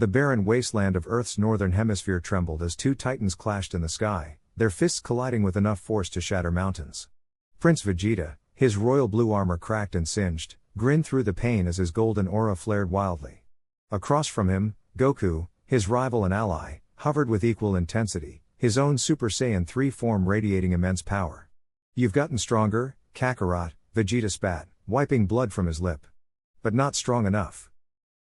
The barren wasteland of Earth's northern hemisphere trembled as two titans clashed in the sky, their fists colliding with enough force to shatter mountains. Prince Vegeta, his royal blue armor cracked and singed, grinned through the pain as his golden aura flared wildly. Across from him, Goku, his rival and ally, hovered with equal intensity, his own Super Saiyan 3 form radiating immense power. "You've gotten stronger, Kakarot," Vegeta spat, wiping blood from his lip. "But not strong enough."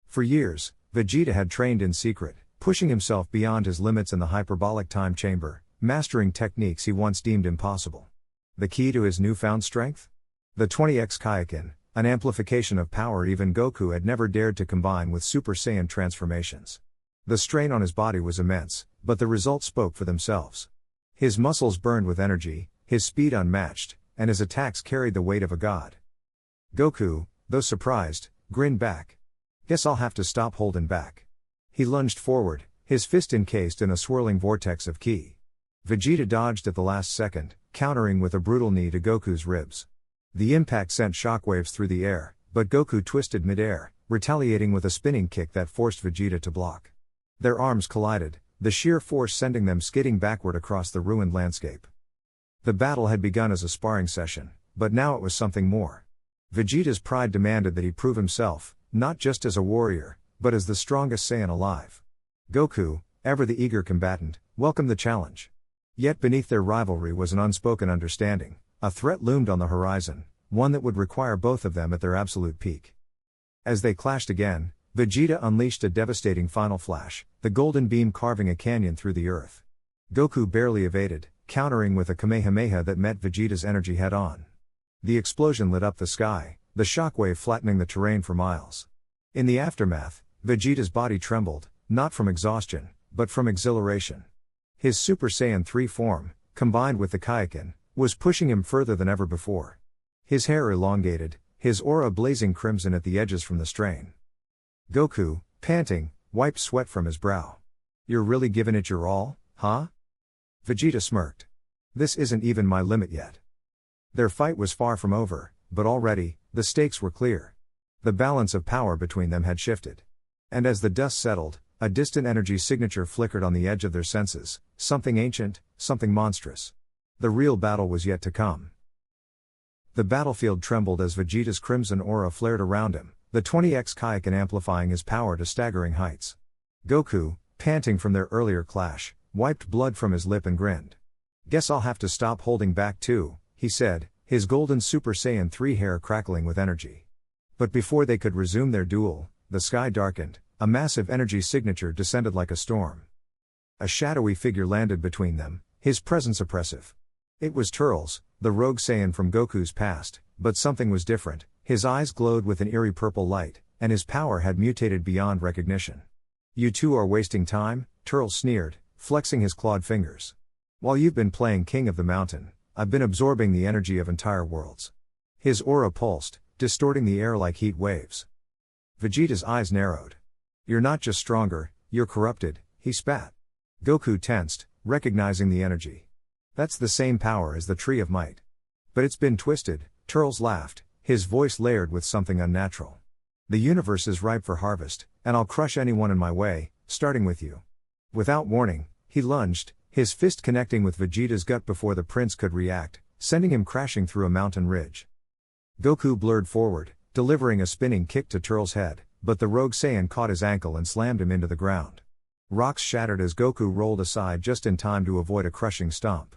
For years, Vegeta had trained in secret, pushing himself beyond his limits in the hyperbolic time chamber, mastering techniques he once deemed impossible. The key to his newfound strength? The 20x Kaioken, an amplification of power even Goku had never dared to combine with Super Saiyan transformations. The strain on his body was immense, but the results spoke for themselves. His muscles burned with energy, his speed unmatched, and his attacks carried the weight of a god. Goku, though surprised, grinned back. "Guess I'll have to stop holding back." He lunged forward, his fist encased in a swirling vortex of ki. Vegeta dodged at the last second, countering with a brutal knee to Goku's ribs. The impact sent shockwaves through the air, but Goku twisted mid-air, retaliating with a spinning kick that forced Vegeta to block. Their arms collided, the sheer force sending them skidding backward across the ruined landscape. The battle had begun as a sparring session, but now it was something more. Vegeta's pride demanded that he prove himself, not just as a warrior, but as the strongest Saiyan alive. Goku, ever the eager combatant, welcomed the challenge. Yet beneath their rivalry was an unspoken understanding. A threat loomed on the horizon, one that would require both of them at their absolute peak. As they clashed again, Vegeta unleashed a devastating final flash, the golden beam carving a canyon through the earth. Goku barely evaded, countering with a Kamehameha that met Vegeta's energy head-on. The explosion lit up the sky, the shockwave flattening the terrain for miles. In the aftermath, Vegeta's body trembled, not from exhaustion, but from exhilaration. His Super Saiyan 3 form, combined with the Kaioken, was pushing him further than ever before. His hair elongated, his aura blazing crimson at the edges from the strain. Goku, panting, wiped sweat from his brow. "You're really giving it your all, huh?" Vegeta smirked. "This isn't even my limit yet." Their fight was far from over, but already, the stakes were clear. The balance of power between them had shifted. And as the dust settled, a distant energy signature flickered on the edge of their senses, something ancient, something monstrous. The real battle was yet to come. The battlefield trembled as Vegeta's crimson aura flared around him, the 20x Kaioken amplifying his power to staggering heights. Goku, panting from their earlier clash, wiped blood from his lip and grinned. "Guess I'll have to stop holding back too," he said, his golden Super Saiyan 3 hair crackling with energy. But before they could resume their duel, the sky darkened, a massive energy signature descended like a storm. A shadowy figure landed between them, his presence oppressive. It was Turles, the rogue Saiyan from Goku's past, but something was different. His eyes glowed with an eerie purple light, and his power had mutated beyond recognition. "You two are wasting time," Turles sneered, flexing his clawed fingers. "While you've been playing king of the mountain, I've been absorbing the energy of entire worlds." His aura pulsed, distorting the air like heat waves. Vegeta's eyes narrowed. "You're not just stronger, you're corrupted," he spat. Goku tensed, recognizing the energy. "That's the same power as the Tree of Might." "But it's been twisted," Turles laughed, his voice layered with something unnatural. "The universe is ripe for harvest, and I'll crush anyone in my way, starting with you." Without warning, he lunged, his fist connecting with Vegeta's gut before the prince could react, sending him crashing through a mountain ridge. Goku blurred forward, delivering a spinning kick to Turles' head, but the rogue Saiyan caught his ankle and slammed him into the ground. Rocks shattered as Goku rolled aside just in time to avoid a crushing stomp.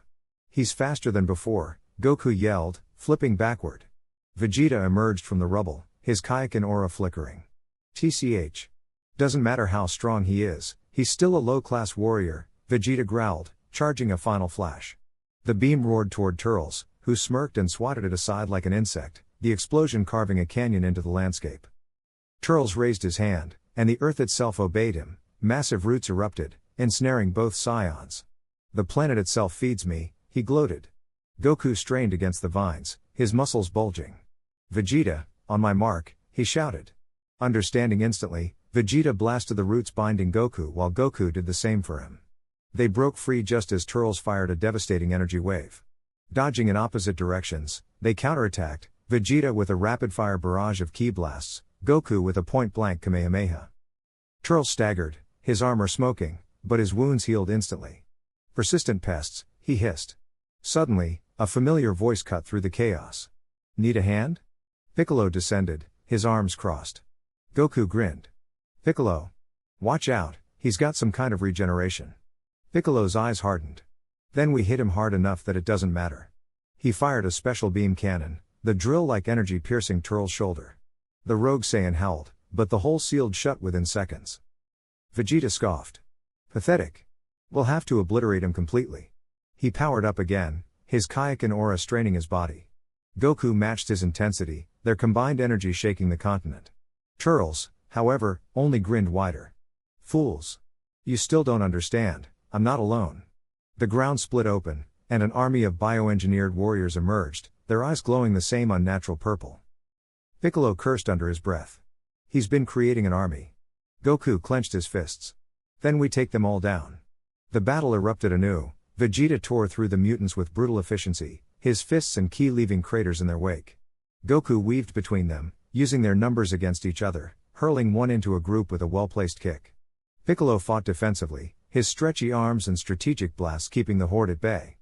"He's faster than before," Goku yelled, flipping backward. Vegeta emerged from the rubble, his Kaioken aura flickering. "TCH. Doesn't matter how strong he is, he's still a low-class warrior," Vegeta growled, charging a final flash. The beam roared toward Turles, who smirked and swatted it aside like an insect, the explosion carving a canyon into the landscape. Turles raised his hand, and the earth itself obeyed him. Massive roots erupted, ensnaring both Saiyans. "The planet itself feeds me," he gloated. Goku strained against the vines, his muscles bulging. "Vegeta, on my mark," he shouted. Understanding instantly, Vegeta blasted the roots binding Goku while Goku did the same for him. They broke free just as Turles fired a devastating energy wave. Dodging in opposite directions, they counterattacked, Vegeta with a rapid-fire barrage of ki blasts, Goku with a point-blank Kamehameha. Turles staggered, his armor smoking, but his wounds healed instantly. Persistent pests, he hissed. Suddenly, a familiar voice cut through the chaos. Need a hand? Piccolo descended, his arms crossed. Goku grinned. Piccolo. Watch out, he's got some kind of regeneration. Piccolo's eyes hardened. Then we hit him hard enough that it doesn't matter. He fired a special beam cannon, the drill-like energy piercing Turles' shoulder. The rogue Saiyan howled, but the hole sealed shut within seconds. Vegeta scoffed. Pathetic. We'll have to obliterate him completely. He powered up again, his Kaioken aura straining his body. Goku matched his intensity, their combined energy shaking the continent. Turles, however, only grinned wider. Fools. You still don't understand, I'm not alone. The ground split open, and an army of bioengineered warriors emerged, their eyes glowing the same unnatural purple. Piccolo cursed under his breath. He's been creating an army. Goku clenched his fists. Then we take them all down. The battle erupted anew. Vegeta tore through the mutants with brutal efficiency, his fists and ki leaving craters in their wake. Goku weaved between them, using their numbers against each other, hurling one into a group with a well-placed kick. Piccolo fought defensively, his stretchy arms and strategic blasts keeping the horde at bay.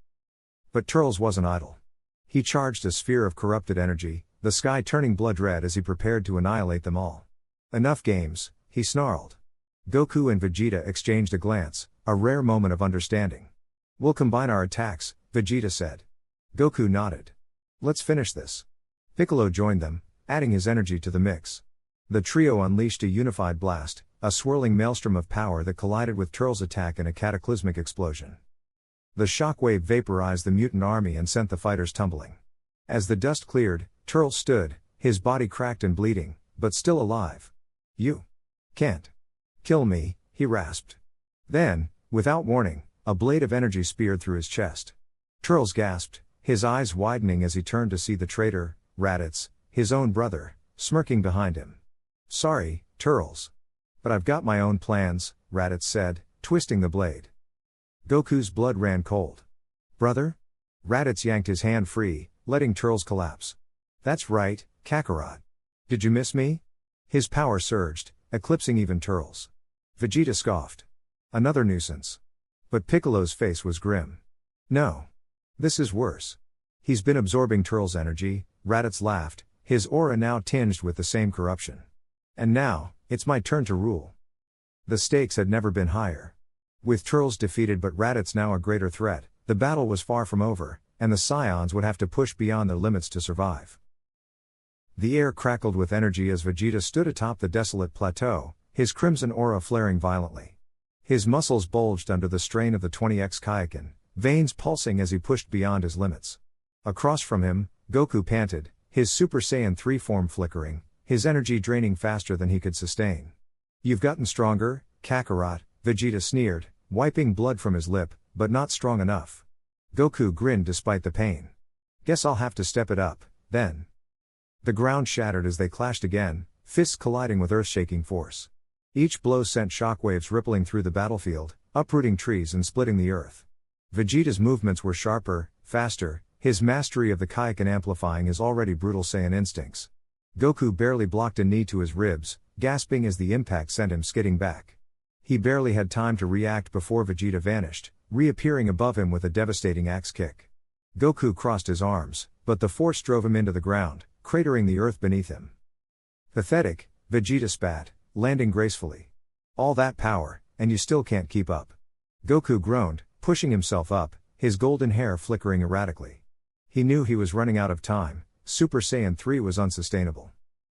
But Turles wasn't idle. He charged a sphere of corrupted energy, the sky turning blood red as he prepared to annihilate them all. Enough games, he snarled. Goku and Vegeta exchanged a glance, a rare moment of understanding. We'll combine our attacks, Vegeta said. Goku nodded. Let's finish this. Piccolo joined them, adding his energy to the mix. The trio unleashed a unified blast, a swirling maelstrom of power that collided with Turles' attack in a cataclysmic explosion. The shockwave vaporized the mutant army and sent the fighters tumbling. As the dust cleared, Turles stood, his body cracked and bleeding, but still alive. You can't kill me, he rasped. Then, without warning, a blade of energy speared through his chest. Turles gasped, his eyes widening as he turned to see the traitor, Raditz, his own brother, smirking behind him. Sorry, Turles. But I've got my own plans, Raditz said, twisting the blade. Goku's blood ran cold. Brother? Raditz yanked his hand free, letting Turles collapse. That's right, Kakarot. Did you miss me? His power surged, eclipsing even Turles. Vegeta scoffed. Another nuisance. But Piccolo's face was grim. No. This is worse. He's been absorbing Turles' energy, Raditz laughed, his aura now tinged with the same corruption. And now, it's my turn to rule. The stakes had never been higher. With Turles defeated but Raditz now a greater threat, the battle was far from over, and the Saiyans would have to push beyond their limits to survive. The air crackled with energy as Vegeta stood atop the desolate plateau, his crimson aura flaring violently. His muscles bulged under the strain of the 20x Kaioken, veins pulsing as he pushed beyond his limits. Across from him, Goku panted, his Super Saiyan 3 form flickering, his energy draining faster than he could sustain. You've gotten stronger, Kakarot, Vegeta sneered, wiping blood from his lip, but not strong enough. Goku grinned despite the pain. Guess I'll have to step it up, then. The ground shattered as they clashed again, fists colliding with earth-shaking force. Each blow sent shockwaves rippling through the battlefield, uprooting trees and splitting the earth. Vegeta's movements were sharper, faster, his mastery of the Kaioken amplifying his already brutal Saiyan instincts. Goku barely blocked a knee to his ribs, gasping as the impact sent him skidding back. He barely had time to react before Vegeta vanished, reappearing above him with a devastating axe kick. Goku crossed his arms, but the force drove him into the ground, cratering the earth beneath him. Pathetic, Vegeta spat, landing gracefully. All that power, and you still can't keep up. Goku groaned, pushing himself up, his golden hair flickering erratically. He knew he was running out of time, Super Saiyan 3 was unsustainable.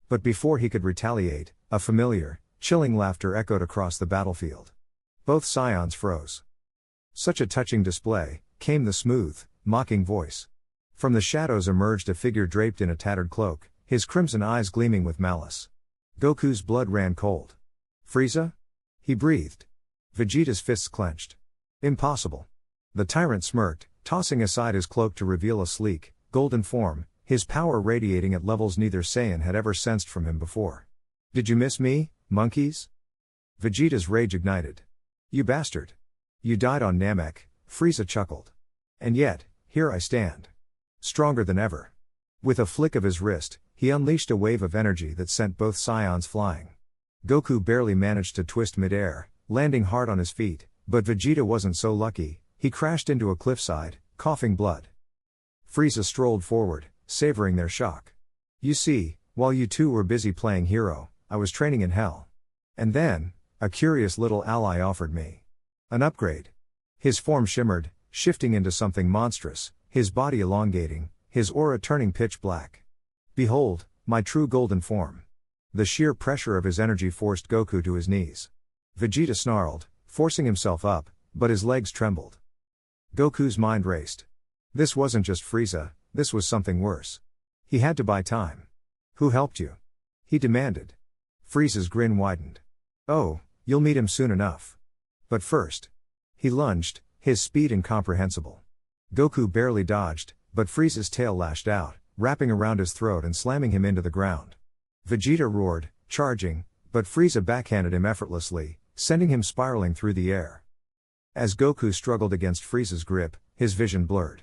But before he could retaliate, a familiar, chilling laughter echoed across the battlefield. Both Saiyans froze. Such a touching display, came the smooth, mocking voice. From the shadows emerged a figure draped in a tattered cloak, his crimson eyes gleaming with malice. Goku's blood ran cold. Frieza? He breathed. Vegeta's fists clenched. Impossible. The tyrant smirked, tossing aside his cloak to reveal a sleek, golden form, his power radiating at levels neither Saiyan had ever sensed from him before. Did you miss me, monkeys? Vegeta's rage ignited. You bastard. You died on Namek, Frieza chuckled. And yet, here I stand. Stronger than ever. With a flick of his wrist, he unleashed a wave of energy that sent both Saiyans flying. Goku barely managed to twist midair, landing hard on his feet, but Vegeta wasn't so lucky. He crashed into a cliffside, coughing blood. Frieza strolled forward, savoring their shock. You see, while you two were busy playing hero, I was training in hell. And then, a curious little ally offered me an upgrade. His form shimmered, shifting into something monstrous, his body elongating, his aura turning pitch black. Behold, my true golden form. The sheer pressure of his energy forced Goku to his knees. Vegeta snarled, forcing himself up, but his legs trembled. Goku's mind raced. This wasn't just Frieza, this was something worse. He had to buy time. Who helped you? He demanded. Frieza's grin widened. Oh, you'll meet him soon enough. But first. He lunged, his speed incomprehensible. Goku barely dodged, but Frieza's tail lashed out, wrapping around his throat and slamming him into the ground. Vegeta roared, charging, but Frieza backhanded him effortlessly, sending him spiraling through the air. As Goku struggled against Frieza's grip, his vision blurred.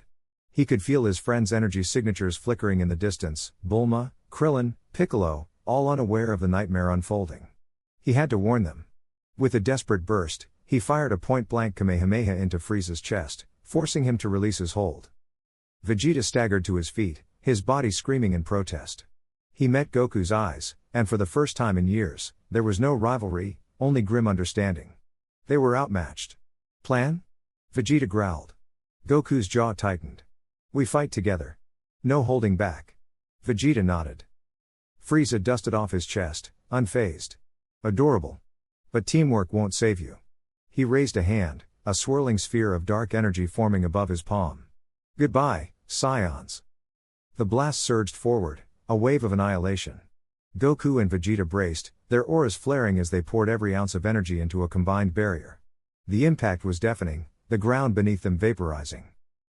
He could feel his friend's energy signatures flickering in the distance, Bulma, Krillin, Piccolo, all unaware of the nightmare unfolding. He had to warn them. With a desperate burst, he fired a point-blank Kamehameha into Frieza's chest, forcing him to release his hold. Vegeta staggered to his feet, his body screaming in protest. He met Goku's eyes, and for the first time in years, there was no rivalry, only grim understanding. They were outmatched. Plan? Vegeta growled. Goku's jaw tightened. We fight together. No holding back. Vegeta nodded. Frieza dusted off his chest, unfazed. Adorable. But teamwork won't save you. He raised a hand, a swirling sphere of dark energy forming above his palm. Goodbye, Saiyans. The blast surged forward, a wave of annihilation. Goku and Vegeta braced, their auras flaring as they poured every ounce of energy into a combined barrier. The impact was deafening, the ground beneath them vaporizing.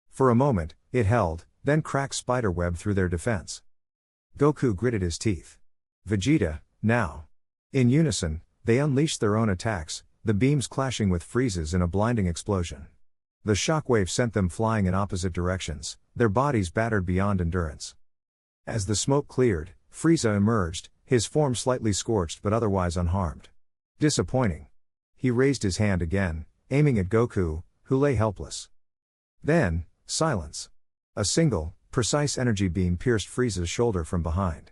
For a moment, it held, then cracked spiderweb through their defense. Goku gritted his teeth. Vegeta, now. In unison, they unleashed their own attacks, the beams clashing with Frieza's in a blinding explosion. The shockwave sent them flying in opposite directions, their bodies battered beyond endurance. As the smoke cleared, Frieza emerged, his form slightly scorched but otherwise unharmed. Disappointing. He raised his hand again, aiming at Goku, who lay helpless. Then, silence. A single, precise energy beam pierced Frieza's shoulder from behind.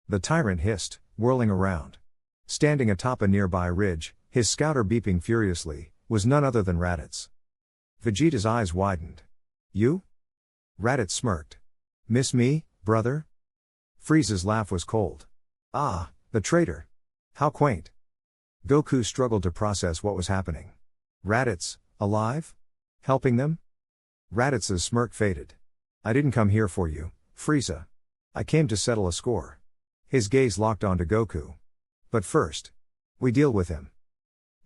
The tyrant hissed, whirling around. Standing atop a nearby ridge, his scouter beeping furiously, was none other than Raditz. Vegeta's eyes widened. You? Raditz smirked. Miss me, brother? Frieza's laugh was cold. Ah, the traitor. How quaint. Goku struggled to process what was happening. Raditz, alive? Helping them? Raditz's smirk faded. I didn't come here for you, Frieza. I came to settle a score. His gaze locked onto Goku. But first, we deal with him.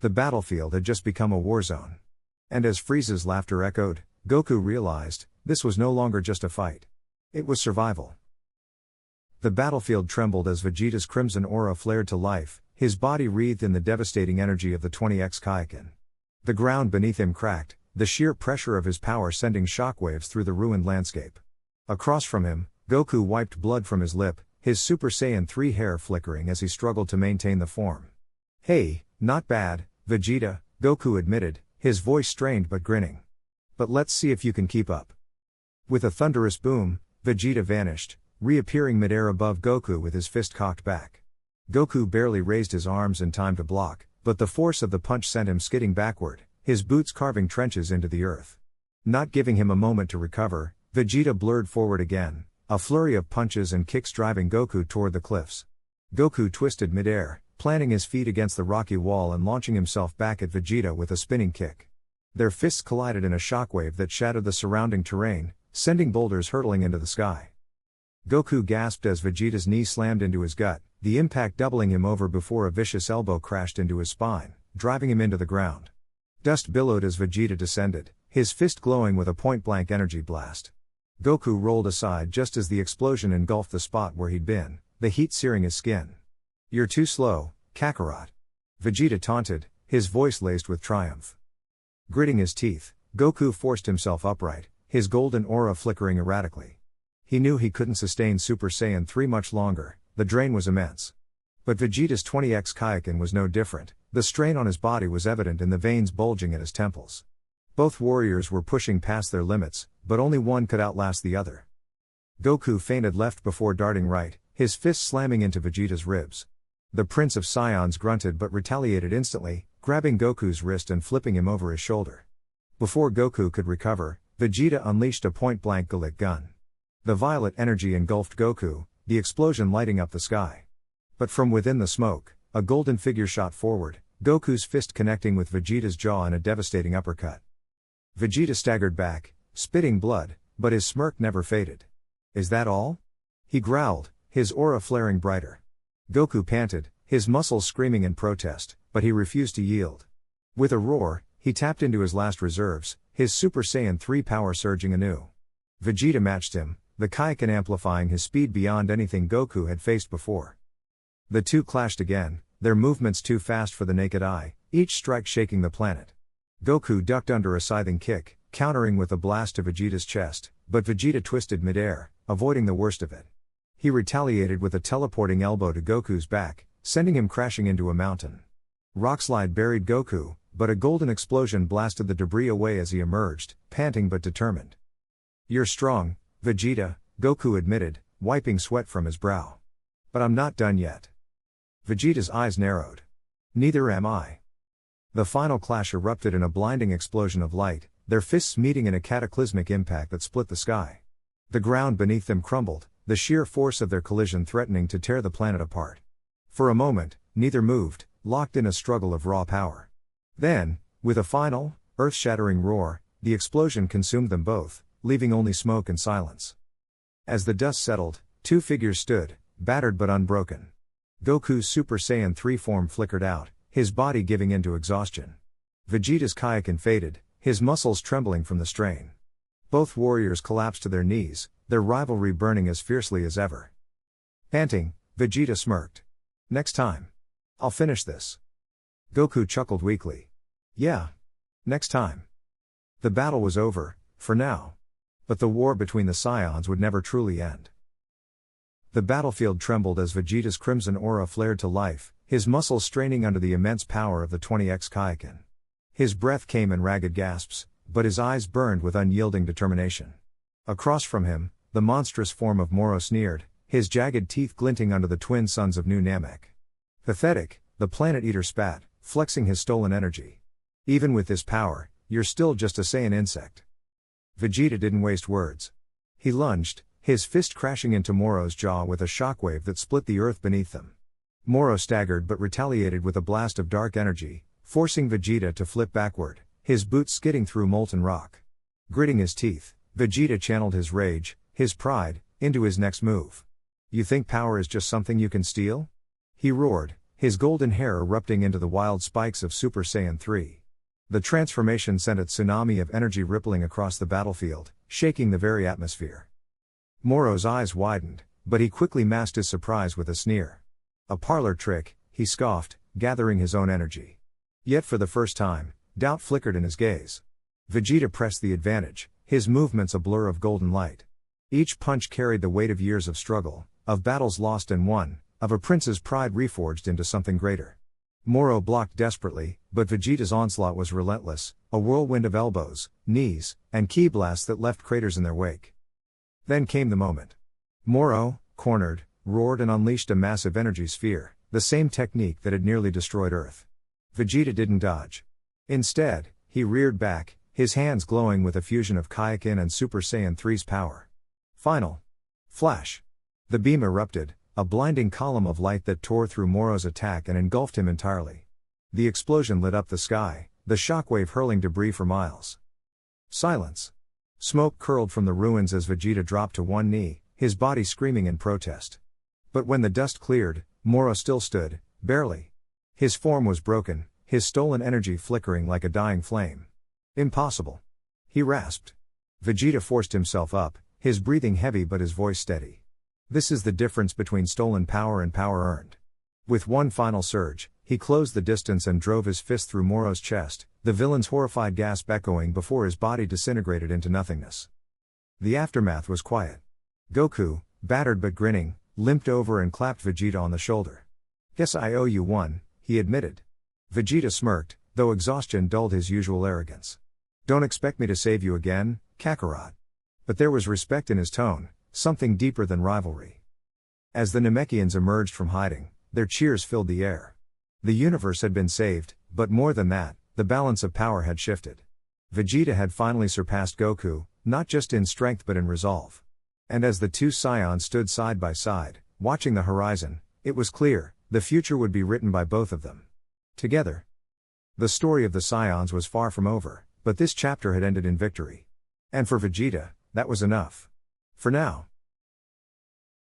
The battlefield had just become a war zone. And as Frieza's laughter echoed, Goku realized, this was no longer just a fight. It was survival. The battlefield trembled as Vegeta's crimson aura flared to life, his body wreathed in the devastating energy of the 20x Kaioken. The ground beneath him cracked, the sheer pressure of his power sending shockwaves through the ruined landscape. Across from him, Goku wiped blood from his lip, his Super Saiyan 3 hair flickering as he struggled to maintain the form. Hey, not bad, Vegeta, Goku admitted, his voice strained but grinning. But let's see if you can keep up. With a thunderous boom, Vegeta vanished, reappearing midair above Goku with his fist cocked back. Goku barely raised his arms in time to block, but the force of the punch sent him skidding backward, his boots carving trenches into the earth. Not giving him a moment to recover, Vegeta blurred forward again, a flurry of punches and kicks driving Goku toward the cliffs. Goku twisted midair, planting his feet against the rocky wall and launching himself back at Vegeta with a spinning kick. Their fists collided in a shockwave that shattered the surrounding terrain, sending boulders hurtling into the sky. Goku gasped as Vegeta's knee slammed into his gut, the impact doubling him over before a vicious elbow crashed into his spine, driving him into the ground. Dust billowed as Vegeta descended, his fist glowing with a point-blank energy blast. Goku rolled aside just as the explosion engulfed the spot where he'd been, the heat searing his skin. You're too slow, Kakarot. Vegeta taunted, his voice laced with triumph. Gritting his teeth, Goku forced himself upright, his golden aura flickering erratically. He knew he couldn't sustain Super Saiyan 3 much longer, the drain was immense. But Vegeta's 20x Kaioken was no different. The strain on his body was evident in the veins bulging at his temples. Both warriors were pushing past their limits, but only one could outlast the other. Goku feinted left before darting right, his fist slamming into Vegeta's ribs. The Prince of Saiyans grunted but retaliated instantly, grabbing Goku's wrist and flipping him over his shoulder. Before Goku could recover, Vegeta unleashed a point-blank Gallic gun. The violet energy engulfed Goku, the explosion lighting up the sky. But from within the smoke, a golden figure shot forward, Goku's fist connecting with Vegeta's jaw in a devastating uppercut. Vegeta staggered back, spitting blood, but his smirk never faded. "Is that all?" he growled, his aura flaring brighter. Goku panted, his muscles screaming in protest, but he refused to yield. With a roar, he tapped into his last reserves, his Super Saiyan 3 power surging anew. Vegeta matched him, the Kaioken amplifying his speed beyond anything Goku had faced before. The two clashed again, their movements too fast for the naked eye, each strike shaking the planet. Goku ducked under a scything kick, countering with a blast to Vegeta's chest, but Vegeta twisted midair, avoiding the worst of it. He retaliated with a teleporting elbow to Goku's back, sending him crashing into a mountain. Rockslide buried Goku, but a golden explosion blasted the debris away as he emerged, panting but determined. "You're strong, Vegeta," Goku admitted, wiping sweat from his brow. "But I'm not done yet." Vegeta's eyes narrowed. "Neither am I." The final clash erupted in a blinding explosion of light, their fists meeting in a cataclysmic impact that split the sky. The ground beneath them crumbled, the sheer force of their collision threatening to tear the planet apart. For a moment, neither moved, locked in a struggle of raw power. Then, with a final, earth-shattering roar, the explosion consumed them both, leaving only smoke and silence. As the dust settled, two figures stood, battered but unbroken. Goku's Super Saiyan 3 form flickered out, his body giving in to exhaustion. Vegeta's Kaioken faded, his muscles trembling from the strain. Both warriors collapsed to their knees, their rivalry burning as fiercely as ever. Panting, Vegeta smirked. "Next time. I'll finish this." Goku chuckled weakly. "Yeah. Next time." The battle was over, for now. But the war between the Saiyans would never truly end. The battlefield trembled as Vegeta's crimson aura flared to life, his muscles straining under the immense power of the 20x Kaioken. His breath came in ragged gasps, but his eyes burned with unyielding determination. Across from him, the monstrous form of Moro sneered, his jagged teeth glinting under the twin suns of New Namek. "Pathetic," the planet eater spat, flexing his stolen energy. "Even with this power, you're still just a Saiyan insect." Vegeta didn't waste words. He lunged, his fist crashing into Moro's jaw with a shockwave that split the earth beneath them. Moro staggered but retaliated with a blast of dark energy, forcing Vegeta to flip backward, his boots skidding through molten rock. Gritting his teeth, Vegeta channeled his rage, his pride, into his next move. "You think power is just something you can steal?" he roared, his golden hair erupting into the wild spikes of Super Saiyan 3. The transformation sent a tsunami of energy rippling across the battlefield, shaking the very atmosphere. Moro's eyes widened, but he quickly masked his surprise with a sneer. "A parlor trick," he scoffed, gathering his own energy. Yet for the first time, doubt flickered in his gaze. Vegeta pressed the advantage, his movements a blur of golden light. Each punch carried the weight of years of struggle, of battles lost and won, of a prince's pride reforged into something greater. Moro blocked desperately, but Vegeta's onslaught was relentless, a whirlwind of elbows, knees, and ki blasts that left craters in their wake. Then came the moment. Moro, cornered, roared and unleashed a massive energy sphere, the same technique that had nearly destroyed Earth. Vegeta didn't dodge. Instead, he reared back, his hands glowing with a fusion of Kaioken and Super Saiyan 3's power. Final. Flash. The beam erupted, a blinding column of light that tore through Moro's attack and engulfed him entirely. The explosion lit up the sky, the shockwave hurling debris for miles. Silence. Smoke curled from the ruins as Vegeta dropped to one knee, his body screaming in protest. But when the dust cleared, Moro still stood, barely. His form was broken, his stolen energy flickering like a dying flame. "Impossible," he rasped. Vegeta forced himself up, his breathing heavy but his voice steady. "This is the difference between stolen power and power earned." With one final surge, he closed the distance and drove his fist through Moro's chest, the villain's horrified gasp echoing before his body disintegrated into nothingness. The aftermath was quiet. Goku, battered but grinning, limped over and clapped Vegeta on the shoulder. Guess I owe you one, he admitted. Vegeta smirked, though exhaustion dulled his usual arrogance. Don't expect me to save you again, Kakarot. But there was respect in his tone, something deeper than rivalry. As the Namekians emerged from hiding, their cheers filled the air. The universe had been saved, but more than that, the balance of power had shifted. Vegeta had finally surpassed Goku, not just in strength but in resolve. And as the two Saiyans stood side by side, watching the horizon, it was clear, the future would be written by both of them. Together. The story of the Saiyans was far from over, but this chapter had ended in victory. And for Vegeta, that was enough. For now.